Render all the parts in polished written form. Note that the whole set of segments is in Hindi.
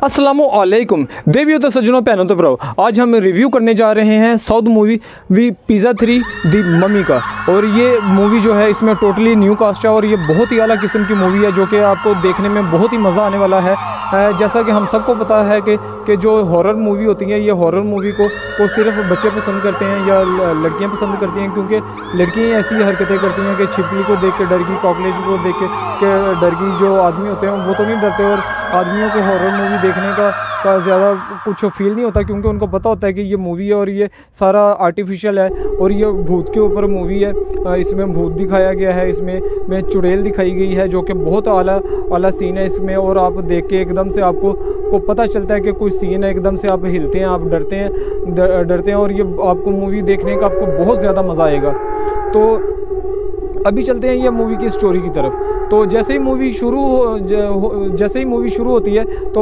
अस्सलामुअलैकुम देवियों तो सज्जनों पहनों तो ब्रो, आज हम रिव्यू करने जा रहे हैं साउथ मूवी वी पिज़्ज़ा 3 दी मम्मी का। और ये मूवी जो है इसमें टोटली न्यू कास्ट है और ये बहुत ही आला किस्म की मूवी है जो कि आपको देखने में बहुत ही मज़ा आने वाला है। जैसा कि हम सबको पता है कि जो हॉरर मूवी होती है ये हॉरर मूवी को सिर्फ बच्चे पसंद करते हैं या लड़कियां पसंद करती हैं, क्योंकि लड़कियां ऐसी हरकतें करती हैं कि छिपकली को देख के डर गई, कॉकरोच को देख के डर गई। जो आदमी होते हैं वो तो नहीं डरते और आदमियों को हॉरर मूवी देखने का ज़्यादा कुछ फील नहीं होता, क्योंकि उनको पता होता है कि ये मूवी है और ये सारा आर्टिफिशियल है और ये भूत के ऊपर मूवी है। इसमें भूत दिखाया गया है, इसमें चुड़ैल दिखाई गई है जो कि बहुत आला सीन है इसमें। और आप देख के एकदम से आपको पता चलता है कि कोई सीन है, एकदम से आप हिलते हैं, आप डरते हैं और ये आपको मूवी देखने का आपको बहुत ज़्यादा मज़ा आएगा। तो अभी चलते हैं ये मूवी की स्टोरी की तरफ। तो जैसे ही मूवी शुरू होती है तो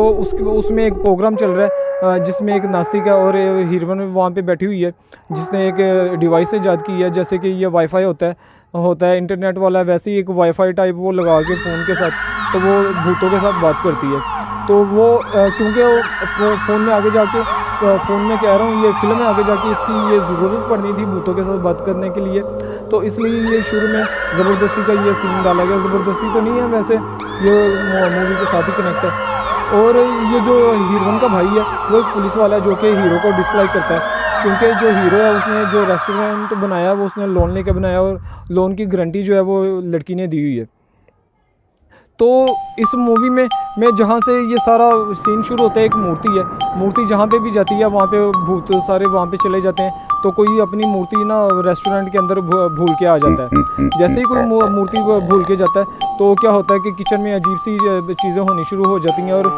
उसमें एक प्रोग्राम चल रहा है जिसमें एक नास्तिक है और हीरोइन वहाँ पे बैठी हुई है जिसने एक डिवाइस ईजाद की है, जैसे कि ये वाईफाई होता है इंटरनेट वाला, वैसे ही एक वाईफाई टाइप वो लगा के फ़ोन के साथ तो वो भूतों के साथ बात करती है। तो वो क्योंकि वो फ़ोन में आगे जाके फ़ोन में कह रहा हूँ ये फिल्म में आगे जाके इसकी ये ज़रूरत पड़नी थी भूतों के साथ बात करने के लिए, तो इसलिए ये शुरू में ज़बरदस्ती का ये सीन डाला गया। ज़बरदस्ती तो नहीं है, वैसे ये मूवी के साथ ही कनेक्ट है। और ये जो हीरोइन का भाई है वो एक पुलिस वाला है जो कि हीरो को डिसलाइक करता है, क्योंकि जो हीरो है उसने जो रेस्टोरेंट बनाया वो उसने लोन लेके बनाया और लोन की गारंटी जो है वो लड़की ने दी हुई है। तो इस मूवी में जहाँ से ये सारा सीन शुरू होता है, एक मूर्ति जहाँ पे भी जाती है वहाँ पे भूत सारे वहाँ पे चले जाते हैं। तो कोई अपनी मूर्ति ना रेस्टोरेंट के अंदर भूल के आ जाता है। जैसे ही कोई मूर्ति भूल के जाता है तो क्या होता है कि किचन में अजीब सी चीज़ें होनी शुरू हो जाती हैं और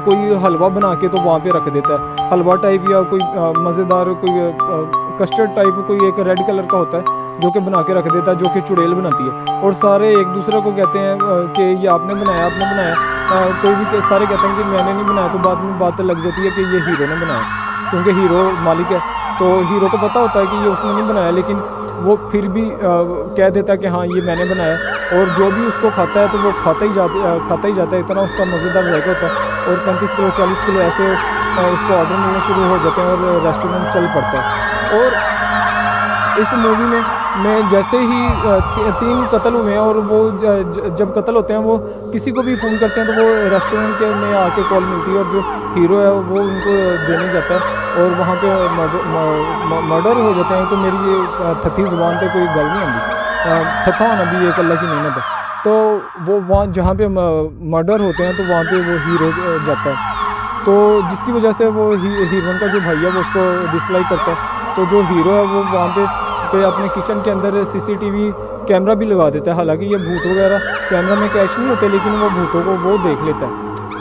कोई हलवा बना के तो वहाँ पे रख देता है, हलवा टाइप या कोई मज़ेदार कोई कस्टर्ड टाइप कोई एक रेड कलर का होता है जो कि बना के रख देता है, जो कि चुड़ैल बनाती है। और सारे एक दूसरे को कहते हैं कि ये आपने बनाया कोई भी सारे कहते हैं कि मैंने नहीं बनाया, तो बाद में बात लग जाती है कि ये हीरो ने बनाया, क्योंकि हीरो मालिक है। तो हीरो को पता होता है कि ये उसने नहीं बनाया, लेकिन वो फिर भी कह देता है कि हाँ ये मैंने बनाया। और जो भी उसको खाता है तो वो खाता ही जाता है, इतना उसका मज़ेदार जायका होता है। और 35 किलो 40 किलो ऐसे उसको ऑर्डर मिलने शुरू हो जाते हैं और रेस्टोरेंट चल पड़ता है। और इस मूवी में जैसे ही 3 कत्ल हुए हैं और वो जब कत्ल होते हैं वो किसी को भी फ़ोन करते हैं तो वो रेस्टोरेंट के में आके कॉल मिलती है और जो हीरो है वो उनको देने जाता है और वहाँ पे मर्डर हो जाते हैं। तो मेरी ये थथी ज़ुबान पे कोई गल नहीं आती, थथा होना भी एक अल्लाह की नेमत है। तो वो वहाँ जहाँ पे मर्डर होते हैं तो वहाँ पे वो हीरो जाता है, तो जिसकी वजह से वो हीरोइन का जो भाई है वो उसको डिसलाइक करता है। तो जो हीरो है वो वहाँ पे अपने किचन के अंदर CCTV कैमरा भी लगा देता है। हालांकि ये भूत वगैरह कैमरा में कैच नहीं होते, लेकिन वो भूतों को वो देख लेता है।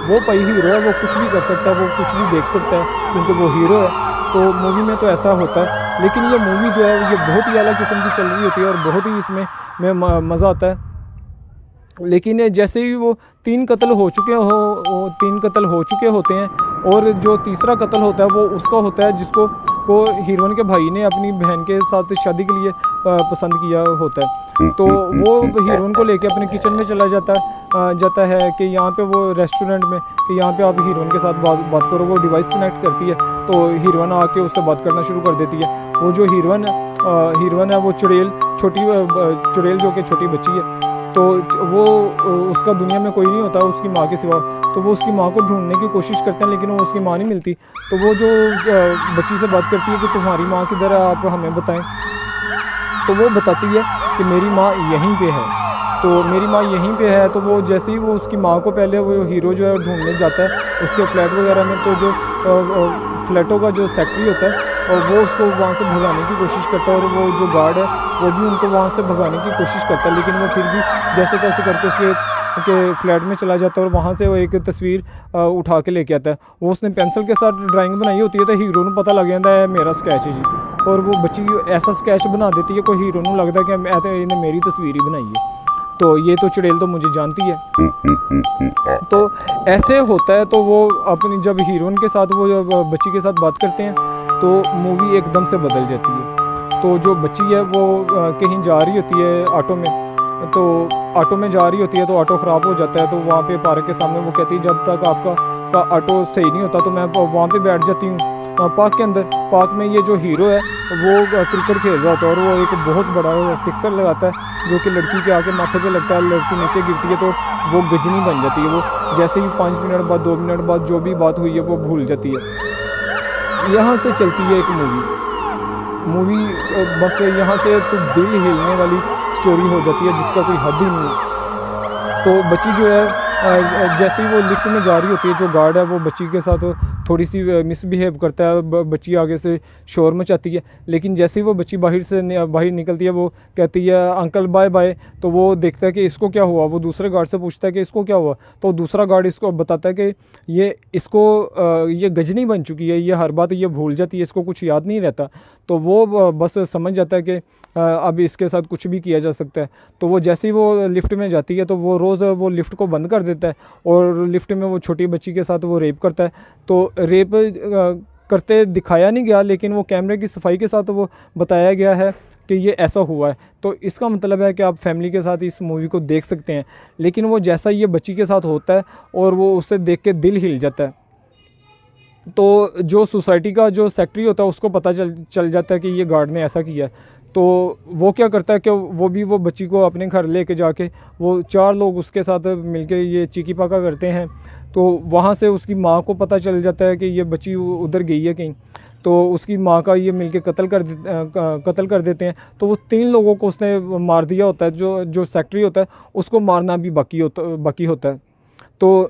वो भाई हीरो है, वो कुछ भी कर सकता है, वो कुछ भी देख सकता है क्योंकि वो हीरो है। तो मूवी में तो ऐसा होता है, लेकिन ये मूवी जो है ये बहुत ही अलग किस्म की चल रही होती है और बहुत ही इसमें मज़ा आता है। लेकिन जैसे ही वो 3 कत्ल हो चुके होते हैं और जो तीसरा कत्ल होता है वो उसका होता है जिसको हीरोइन के भाई ने अपनी बहन के साथ शादी के लिए पसंद किया होता है। तो वो हीरोइन को लेके अपने किचन में चला जाता है कि यहाँ पे वो रेस्टोरेंट में कि यहाँ पे आप हीरोइन के साथ बात करो। वो डिवाइस कनेक्ट करती है तो हीरोइन आके उससे बात करना शुरू कर देती है। वो जो हीरोइन है वो चुड़ैल जो कि छोटी बच्ची है, तो वो उसका दुनिया में कोई नहीं होता उसकी माँ के सिवा। तो वो उसकी माँ को ढूंढने की कोशिश करते हैं लेकिन वो उसकी माँ नहीं मिलती। तो वो जो बच्ची से बात करती है कि तुम्हारी माँ किधर है, आप हमें बताएं। तो वो बताती है कि मेरी माँ यहीं पे है। तो मेरी माँ यहीं पे है। तो वो जैसे ही वो उसकी माँ को पहले वो हीरो जो है ढूंढने जाता है उसके फ्लैट वगैरह में, तो जो फ्लैटों का जो सेक्रेटरी होता है और वो उसको वहाँ से भगाने की कोशिश करता है और वो जो गार्ड है वो भी उनको वहाँ से भगाने की कोशिश करता है, लेकिन वो फिर भी जैसे तैसे करके उसके फ्लैट में चला जाता है और वहाँ से वो एक तस्वीर उठा के लेके आता है। वो उसने पेंसिल के साथ ड्राइंग बनाई होती है तो हीरो को पता लग जाता है मेरा स्केच है जी, और वो बच्ची ऐसा स्केच बना देती है कोई हीरो को लगता है कि इन्हें मेरी तस्वीर ही बनाई है, तो ये तो चुड़ैल तो मुझे जानती है। तो ऐसे होता है। तो वो अपनी जब हीरोइन के साथ वो बच्ची के साथ बात करते हैं तो मूवी एकदम से बदल जाती है। तो जो बच्ची है वो कहीं जा रही होती है ऑटो में, तो ऑटो में जा रही होती है तो ऑटो ख़राब हो जाता है। तो वहाँ पे पार्क के सामने वो कहती है जब तक आपका का ऑटो सही नहीं होता तो मैं वहाँ पे बैठ जाती हूँ पार्क के अंदर। पार्क में ये जो हीरो है वो क्रिकेट खेल रहा होता है और वो एक बहुत बड़ा सिक्सर लगाता है जो कि लड़की के आके माथे पे लगता है, लड़की नीचे गिरती है तो वो गजनी बन जाती है। वो जैसे ही 5 मिनट बाद 2 मिनट बाद जो भी बात हुई है वो भूल जाती है। यहाँ से चलती है एक मूवी बस यहाँ से तो दिल हिलने वाली स्टोरी हो जाती है जिसका कोई हद ही नहीं है। तो बच्ची जो है जैसे ही वो लिफ्ट में जा रही होती है, जो गार्ड है वो बच्ची के साथ थोड़ी सी मिसबिहेव करता है, बच्ची आगे से शोर मचाती है। लेकिन जैसे ही वो बच्ची बाहर निकलती है वो कहती है अंकल बाय बाय। तो वो देखता है कि इसको क्या हुआ, वो दूसरे गार्ड से पूछता है कि इसको क्या हुआ। तो दूसरा गार्ड इसको बताता है कि ये गजनी बन चुकी है, ये हर बात ये भूल जाती है, इसको कुछ याद नहीं रहता। तो वो बस समझ जाता है कि अब इसके साथ कुछ भी किया जा सकता है। तो वो जैसे ही वो लिफ्ट में जाती है तो वो रोज़ वो लिफ्ट को बंद कर देता है और लिफ्ट में वो छोटी बच्ची के साथ वो रेप करता है। तो रेप करते दिखाया नहीं गया लेकिन वो कैमरे की सफाई के साथ वो बताया गया है कि ये ऐसा हुआ है। तो इसका मतलब है कि आप फैमिली के साथ इस मूवी को देख सकते हैं। लेकिन वो जैसा ये बच्ची के साथ होता है और वो उसे देख के दिल हिल जाता है। तो जो सोसाइटी का जो सेक्रेटरी होता है उसको पता चल जाता है कि ये गार्ड ने ऐसा किया है। तो वो क्या करता है कि वो बच्ची को अपने घर लेके जाके वो 4 लोग उसके साथ मिलके ये चीकी पाका करते हैं। तो वहाँ से उसकी माँ को पता चल जाता है कि ये बच्ची उधर गई है कहीं। तो उसकी माँ का ये मिलके कत्ल कर देते हैं। तो वो 3 लोगों को उसने मार दिया होता है। जो सेक्रेटरी होता है उसको मारना भी बाकी होता है। तो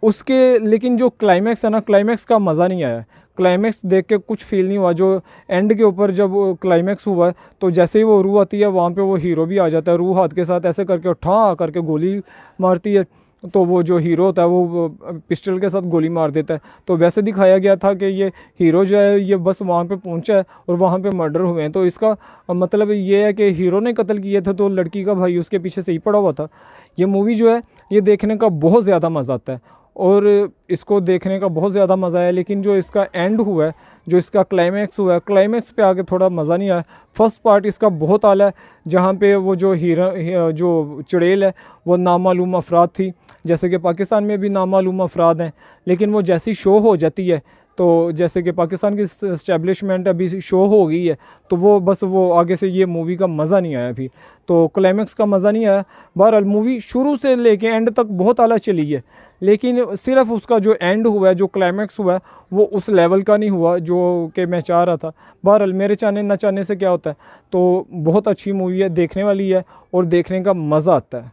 उसके लेकिन जो क्लाइमैक्स है ना, क्लाइमैक्स का मज़ा नहीं आया। क्लाइमैक्स देख के कुछ फील नहीं हुआ। जो एंड के ऊपर जब क्लाइमैक्स हुआ है तो जैसे ही वो रूह आती है वहाँ पे वो हीरो भी आ जाता है। रूह हाथ के साथ ऐसे करके ठा करके गोली मारती है। तो वो जो हीरो होता है वो पिस्टल के साथ गोली मार देता है। तो वैसे दिखाया गया था कि ये हीरो जो है ये बस वहाँ पे पहुँचा है और वहाँ पे मर्डर हुए हैं। तो इसका मतलब ये है कि हीरो ने कत्ल किए थे तो लड़की का भाई उसके पीछे से ही पड़ा हुआ था। ये मूवी जो है ये देखने का बहुत ज़्यादा मज़ा आता है और इसको देखने का बहुत ज़्यादा मज़ा आया। लेकिन जो इसका एंड हुआ है, जो इसका क्लाइमैक्स हुआ है, क्लाइमैक्स पे आके थोड़ा मज़ा नहीं आया। फर्स्ट पार्ट इसका बहुत आला है जहाँ पे वो जो जो चुड़ैल है वो नामालूम अफराद थी, जैसे कि पाकिस्तान में भी नामालूम अफराद हैं। लेकिन वो जैसी शो हो जाती है तो जैसे कि पाकिस्तान की इस्टेब्लिशमेंट अभी शो हो गई है तो वो बस वो आगे से ये मूवी का मज़ा नहीं आया फिर। तो क्लाइमैक्स का मज़ा नहीं आया। बहरहाल मूवी शुरू से लेके एंड तक बहुत आला चली है लेकिन सिर्फ उसका जो एंड हुआ है, जो क्लाइमैक्स हुआ है वो उस लेवल का नहीं हुआ जो कि मैं चाह रहा था। बहरहाल मेरे चाहने ना चाहने से क्या होता है। तो बहुत अच्छी मूवी है, देखने वाली है और देखने का मज़ा आता है।